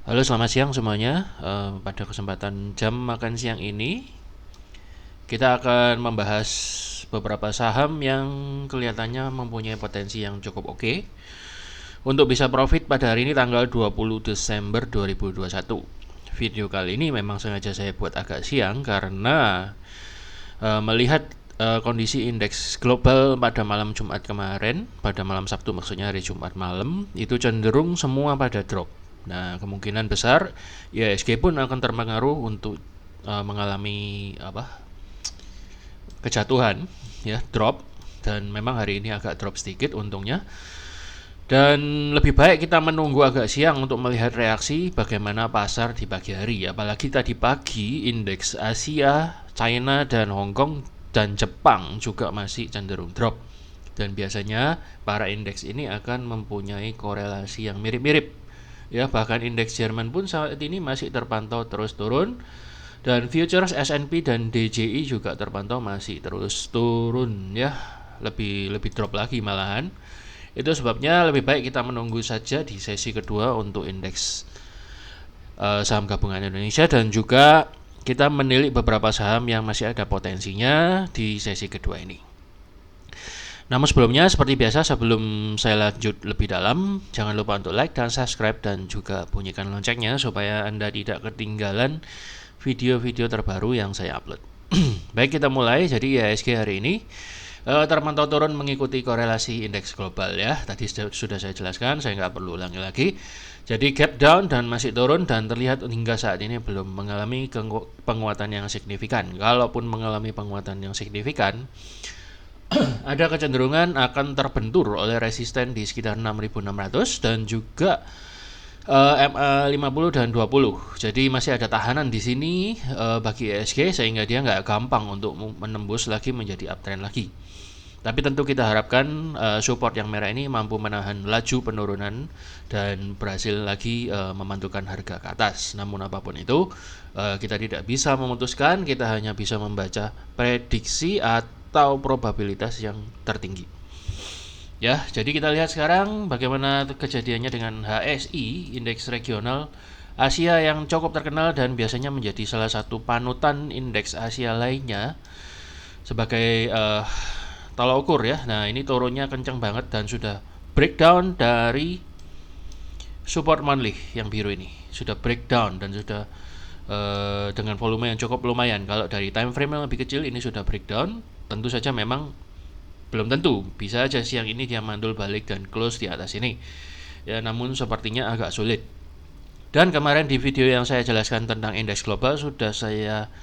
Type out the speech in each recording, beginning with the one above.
Halo, selamat siang semuanya. Pada kesempatan jam makan siang ini, kita akan membahas beberapa saham yang kelihatannya mempunyai potensi yang cukup oke untuk bisa profit pada hari ini tanggal 20 Desember 2021. Video kali ini memang sengaja saya buat agak siang karena melihat kondisi indeks global pada malam Jumat kemarin, pada malam Sabtu maksudnya hari Jumat malam, itu cenderung semua pada drop. Nah, kemungkinan besar IHSG pun akan terpengaruh untuk mengalami kejatuhan, ya, drop, dan memang hari ini agak drop sedikit untungnya. Dan lebih baik kita menunggu agak siang untuk melihat reaksi bagaimana pasar di pagi hari. Apalagi tadi pagi indeks Asia, China, dan Hong Kong dan Jepang juga masih cenderung drop. Dan biasanya para indeks ini akan mempunyai korelasi yang mirip-mirip. Ya, bahkan indeks Jerman pun saat ini masih terpantau terus turun. Dan futures S&P dan DJI juga terpantau masih terus turun, ya. Lebih drop lagi malahan. Itu sebabnya lebih baik kita menunggu saja di sesi kedua untuk indeks saham gabungan Indonesia, dan juga kita menilik beberapa saham yang masih ada potensinya di sesi kedua ini. Namun sebelumnya, seperti biasa, sebelum saya lanjut lebih dalam, jangan lupa untuk like dan subscribe dan juga bunyikan loncengnya supaya Anda tidak ketinggalan video-video terbaru yang saya upload. Baik, kita mulai. Jadi IHSG hari ini terpantau turun mengikuti korelasi indeks global, ya. Tadi sudah saya jelaskan, saya nggak perlu ulangi lagi. Jadi gap down dan masih turun, dan terlihat hingga saat ini belum mengalami penguatan yang signifikan. Kalaupun mengalami penguatan yang signifikan, ada kecenderungan akan terbentur oleh resisten di sekitar 6.600 dan juga MA 50 dan 20. Jadi masih ada tahanan di sini bagi IHSG, sehingga dia nggak gampang untuk menembus lagi menjadi uptrend lagi. Tapi tentu kita harapkan support yang merah ini mampu menahan laju penurunan dan berhasil lagi memantulkan harga ke atas. Namun apapun itu, kita tidak bisa memutuskan, kita hanya bisa membaca prediksi atau probabilitas yang tertinggi. Ya, jadi kita lihat sekarang bagaimana kejadiannya dengan HSI, indeks regional Asia yang cukup terkenal dan biasanya menjadi salah satu panutan indeks Asia lainnya sebagai tolak ukur, ya. Nah, ini turunnya kencang banget dan sudah breakdown dari support monthly yang biru ini. Sudah breakdown dan sudah dengan volume yang cukup lumayan. Kalau dari time frame yang lebih kecil ini sudah breakdown. Tentu saja memang belum tentu, bisa aja siang ini dia mandul balik dan close di atas ini, ya. Namun sepertinya agak sulit. Dan kemarin di video yang saya jelaskan tentang indeks global sudah saya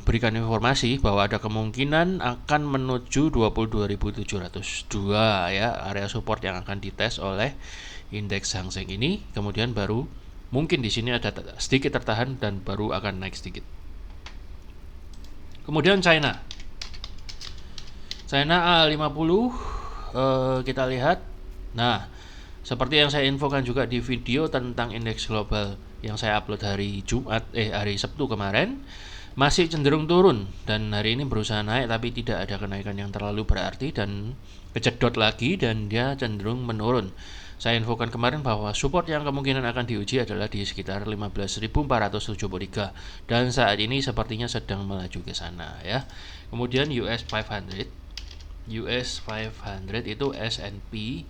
berikan informasi bahwa ada kemungkinan akan menuju 22.702, ya, area support yang akan dites oleh indeks Hang Seng ini. Kemudian baru mungkin di sini ada sedikit tertahan dan baru akan naik sedikit. Kemudian China A50, kita lihat. Nah, seperti yang saya infokan juga di video tentang indeks global yang saya upload hari Sabtu kemarin, masih cenderung turun dan hari ini berusaha naik tapi tidak ada kenaikan yang terlalu berarti dan kejedot lagi dan dia cenderung menurun. Saya infokan kemarin bahwa support yang kemungkinan akan diuji adalah di sekitar 15.473 dan saat ini sepertinya sedang melaju ke sana, ya. Kemudian US 500 itu S&P.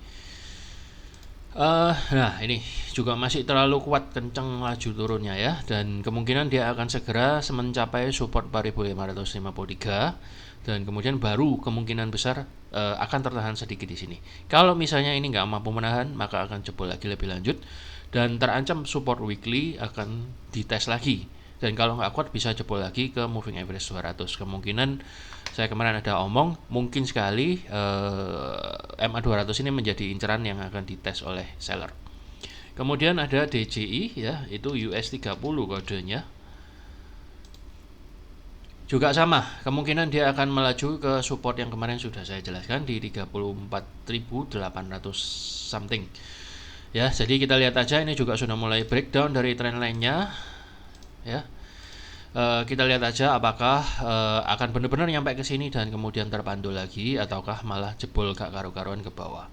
Nah, ini juga masih terlalu kuat, kencang laju turunnya, ya, dan kemungkinan dia akan segera mencapai support 4.553 dan kemudian baru kemungkinan besar akan tertahan sedikit di sini. Kalau misalnya ini nggak mampu menahan, maka akan jebol lagi lebih lanjut dan terancam support weekly akan dites lagi. Dan kalau nggak kuat bisa jebol lagi ke moving average 200. Kemungkinan saya kemarin ada omong, mungkin sekali MA 200 ini menjadi inceran yang akan dites oleh seller. Kemudian ada DJI, ya, itu US 30 kodenya. Juga sama, kemungkinan dia akan melaju ke support yang kemarin sudah saya jelaskan di 34.800 something. Ya, jadi kita lihat aja, ini juga sudah mulai breakdown dari trend line-nya, ya. Kita lihat aja apakah akan benar-benar nyampe ke sini dan kemudian terpantul lagi ataukah malah jebol gak karu-karuan ke bawah.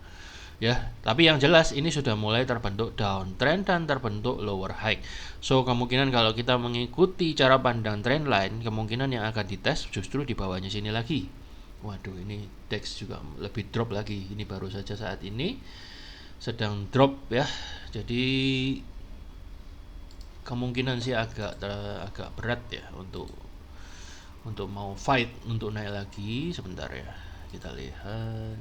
ya. Tapi yang jelas ini sudah mulai terbentuk downtrend dan terbentuk lower high. So kemungkinan kalau kita mengikuti cara pandang trendline, kemungkinan yang akan dites justru di bawahnya sini lagi. Waduh, ini DAX juga lebih drop lagi. Ini baru saja saat ini sedang drop ya. Jadi kemungkinan sih agak berat ya untuk mau fight untuk naik lagi. Sebentar ya, kita lihat.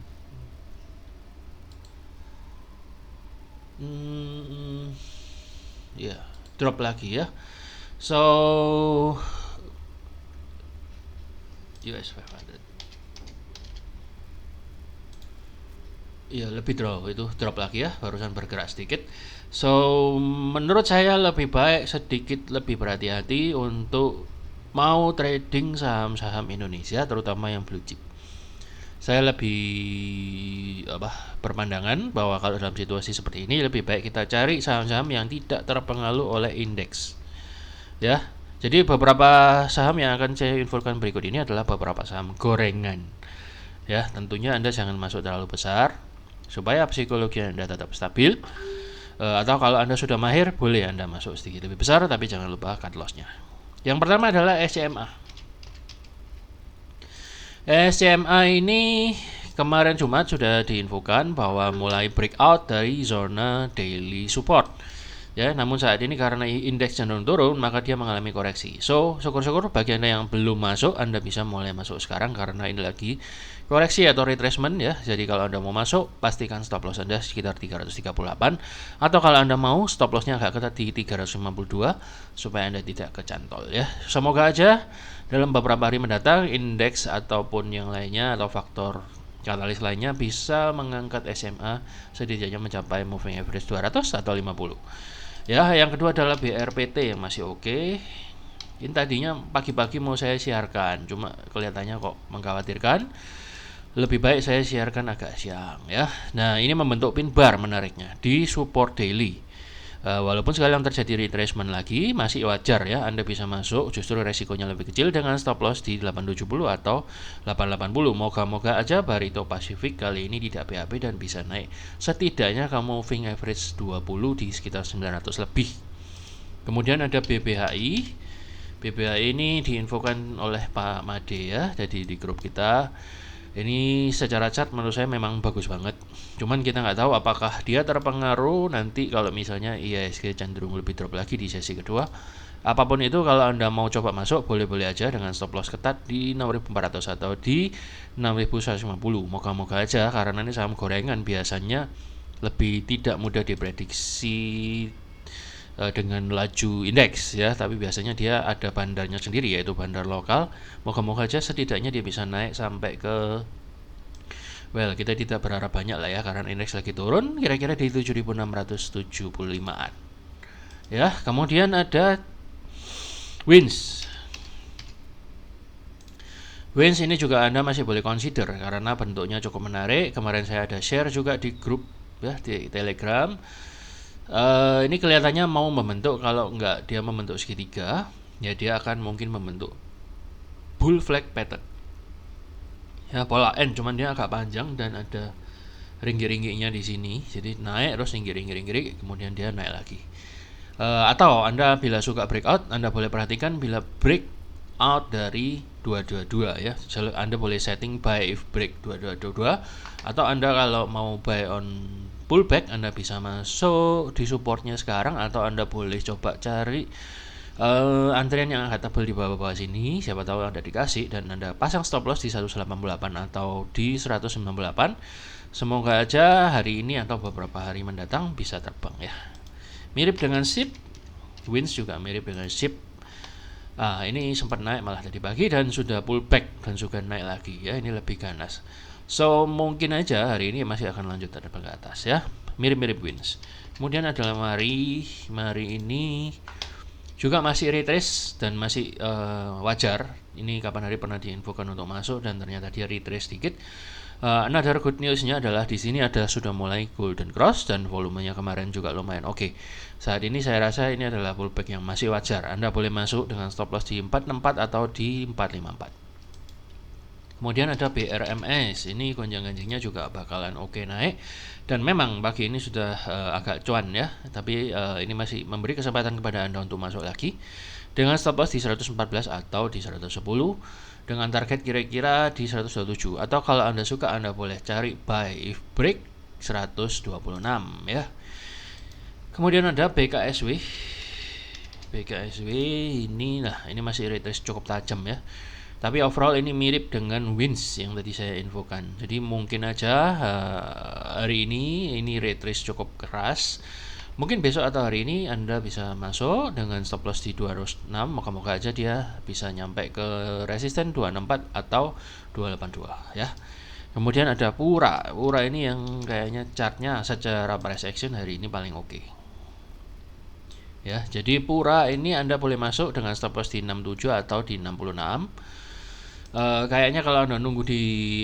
Ya, drop lagi ya. So US 500 ya lebih drop lagi ya, barusan bergerak sedikit. So menurut saya lebih baik sedikit lebih berhati-hati untuk mau trading saham-saham Indonesia, terutama yang blue chip. Saya lebih berpandangan bahwa kalau dalam situasi seperti ini lebih baik kita cari saham-saham yang tidak terpengaruh oleh indeks. Ya. Jadi beberapa saham yang akan saya infokan berikut ini adalah beberapa saham gorengan. Ya, tentunya Anda jangan masuk terlalu besar supaya psikologi Anda tetap stabil. Atau kalau Anda sudah mahir, boleh Anda masuk sedikit lebih besar, tapi jangan lupa cut loss-nya. Yang pertama adalah SCMA. SCMA ini kemarin Jumat sudah diinfokan bahwa mulai breakout dari zona daily support. Ya, namun saat ini karena indeks cenderung turun, maka dia mengalami koreksi. So, syukur-syukur bagi Anda yang belum masuk, Anda bisa mulai masuk sekarang karena ini lagi koreksi atau retracement ya. Jadi kalau Anda mau masuk, pastikan stop loss Anda sekitar 338, atau kalau Anda mau stop loss-nya agak ketat di 352 supaya Anda tidak kecantol ya. Semoga aja dalam beberapa hari mendatang indeks ataupun yang lainnya atau faktor katalis lainnya bisa mengangkat SMA setidaknya mencapai moving average 200 atau 50. Ya, yang kedua adalah BRPT yang masih oke. Ini tadinya pagi-pagi mau saya siarkan, cuma kelihatannya kok mengkhawatirkan. Lebih baik saya siarkan agak siang ya. Nah, ini membentuk pin bar menariknya di support daily. Walaupun sekarang terjadi retracement lagi, masih wajar ya, Anda bisa masuk, justru resikonya lebih kecil dengan stop loss di 870 atau 880. Moga-moga aja Barito Pacific kali ini tidak BAB dan bisa naik. Setidaknya kamu moving average 20 di sekitar 900 lebih. Kemudian ada BBHI. BBHI ini diinfokan oleh Pak Made ya, jadi di grup kita. Ini secara chart menurut saya memang bagus banget. Cuman kita nggak tahu apakah dia terpengaruh nanti kalau misalnya IHSG cenderung lebih drop lagi di sesi kedua. Apapun itu, kalau Anda mau coba masuk, boleh-boleh aja dengan stop loss ketat di 6.400 atau di 6.150. Moga-moga aja, karena ini saham gorengan biasanya lebih tidak mudah diprediksi dengan laju indeks ya, tapi biasanya dia ada bandarnya sendiri, yaitu bandar lokal. Moga-moga aja setidaknya dia bisa naik sampai ke, well, kita tidak berharap banyak lah ya karena indeks lagi turun, kira-kira di 7.675an ya. Kemudian ada Wins ini juga Anda masih boleh consider karena bentuknya cukup menarik. Kemarin saya ada share juga di grup ya, di Telegram. Ini kelihatannya mau membentuk, kalau enggak dia membentuk segitiga ya, dia akan mungkin membentuk bull flag pattern ya, pola N, cuman dia agak panjang dan ada ringgi-ringginya di sini, jadi naik terus ringgi, kemudian dia naik lagi. Atau Anda bila suka breakout, Anda boleh perhatikan bila breakout dari 222 ya, Anda boleh setting buy if break 2222, atau Anda kalau mau buy on pullback, Anda bisa masuk di supportnya sekarang, atau Anda boleh coba cari antrian yang agak tebal di bawah-bawah sini, siapa tahu Anda dikasih, dan Anda pasang stop loss di 188 atau di 198. Semoga aja hari ini atau beberapa hari mendatang bisa terbang ya. Mirip dengan SIP, Wins juga mirip dengan SIP. Ini sempat naik malah tadi pagi dan sudah pullback dan juga naik lagi ya, ini lebih ganas. So mungkin aja hari ini masih akan lanjut terbang ke atas ya, mirip-mirip Wins. Kemudian adalah Mari ini juga masih retrace dan masih wajar. Ini kapan hari pernah diinfokan untuk masuk dan ternyata dia retrace sedikit. Another good news-nya adalah di sini ada sudah mulai golden cross dan volumenya kemarin juga lumayan oke. Saat ini saya rasa ini adalah pullback yang masih wajar. Anda boleh masuk dengan stop loss di 464 atau di 454. Kemudian ada BRMS, ini gonjang-ganjingnya juga bakalan oke naik, dan memang pagi ini sudah agak cuan ya, tapi ini masih memberi kesempatan kepada Anda untuk masuk lagi dengan stop loss di 114 atau di 110, dengan target kira-kira di 127, atau kalau Anda suka Anda boleh cari buy if break 126 ya. Kemudian ada BKSW. BKSW ini masih retrace cukup tajam ya. Tapi overall ini mirip dengan wins yang tadi saya infokan. Jadi mungkin aja hari ini retrace cukup keras. Mungkin besok atau hari ini Anda bisa masuk dengan stop loss di 206. Moga-moga aja dia bisa nyampe ke resisten 264 atau 282 ya. Kemudian ada Pura. Pura ini yang kayaknya chartnya secara price action hari ini paling oke. Ya, jadi Pura ini Anda boleh masuk dengan stop loss di 67 atau di 66. Kayaknya kalau Anda nunggu di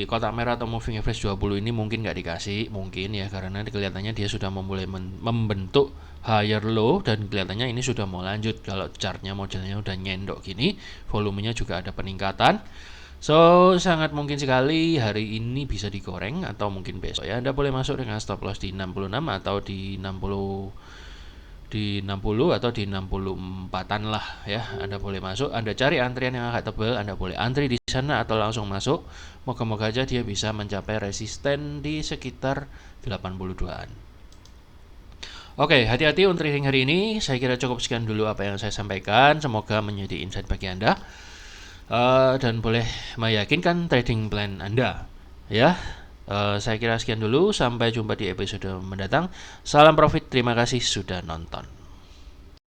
kotak merah atau moving average 20 ini mungkin nggak dikasih, mungkin ya, karena kelihatannya dia sudah memulai membentuk higher low, dan kelihatannya ini sudah mau lanjut. Kalau chartnya modelnya udah nyendok gini, volumenya juga ada peningkatan, so sangat mungkin sekali hari ini bisa digoreng atau mungkin besok ya. Anda boleh masuk dengan stop loss di 66 atau di 60 atau di 64-an lah ya. Anda boleh masuk, Anda cari antrian yang agak tebal, Anda boleh antri di sana atau langsung masuk. Moga-moga aja dia bisa mencapai resisten di sekitar 82-an. Oke, hati-hati untuk trading hari ini. Saya kira cukup sekian dulu apa yang saya sampaikan. Semoga menjadi insight bagi Anda dan boleh meyakinkan trading plan Anda ya. Saya kira sekian dulu, sampai jumpa di episode mendatang. Salam profit, terima kasih sudah nonton.